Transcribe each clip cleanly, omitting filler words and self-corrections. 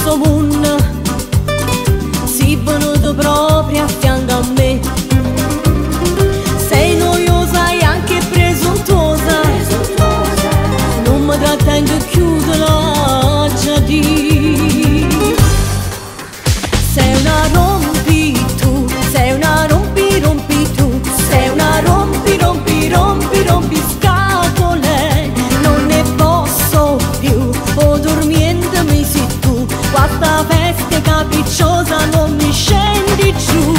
sto mondo si venuto proprio a fianco a me. Sei noiosa e anche presuntuosa, non mi trattengo più te l'ho già di. Sei una rompi tu, sei una rompi rompi tu, sei una rompi rompi rompi rompi scatole. Non ne posso più, o dormiendo mi sei tu, questa veste capricciosa non mi scendi giù.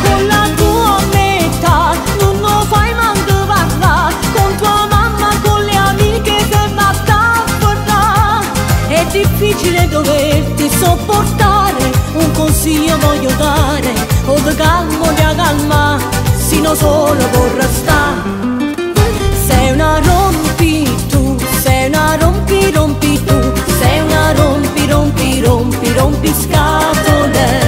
Con la tua metà non lo fai manco parlare, con tua mamma, con le amiche che batta a parlare. È difficile doverti sopportare, un consiglio voglio dare, o te calmo ti calma, sino solo vorrà stare. Sei una rompi tu, sei una rompi rompi tu, sei una rompi rompi rompi rompi scatole.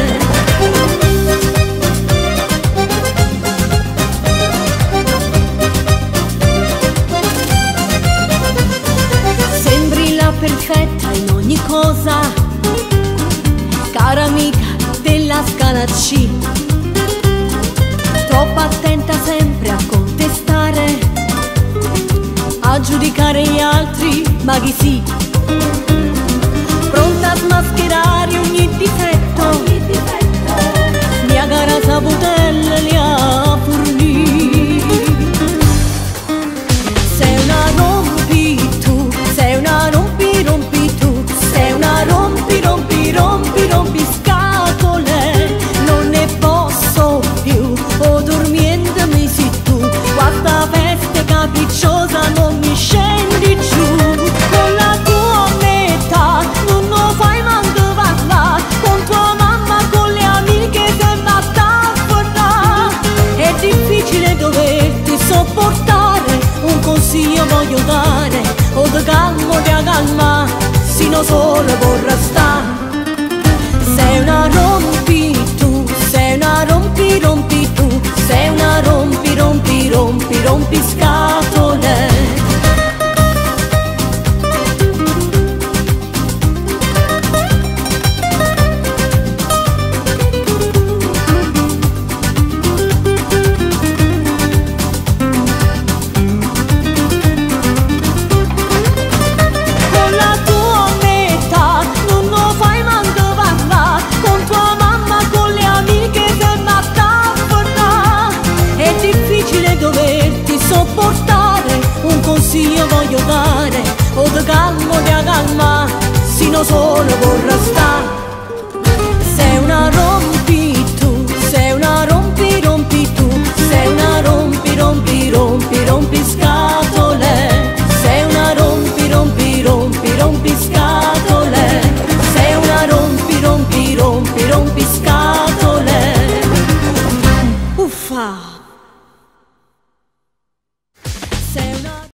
Sembri la perfetta in ogni cosa, cara amica della scala C, troppo attenta sempre a contestare, a giudicare gli altri, ma chi sì, pronta a smascherare ogni difetto, mia cara Sabutella li ha fornì. Sei una rompi tu, sei una rompi rompi tu, sei una rompi rompi rompi rompi scatole. Non ne posso più, o dormiendo mi sei tu, questa veste capricciosa non mi scendi giù. Con la tua metà non lo fai manco parlare, con tua mamma, con le amiche che batta a parlare. È difficile doverti sopportare, un consiglio voglio dare, o te calmo ti calma, sino solo vorrà stare. Sei una rompi tu, sei una rompi rompi tu, sei una rompi rompi rompi rompi scatole. Con la tua metà non lo fai manco parlare, con tua mamma, con le amiche che batta a parlare. È difficile doverti sopportare, un consiglio voglio dare, o te calmo ti calma, sino solo vorrà stare.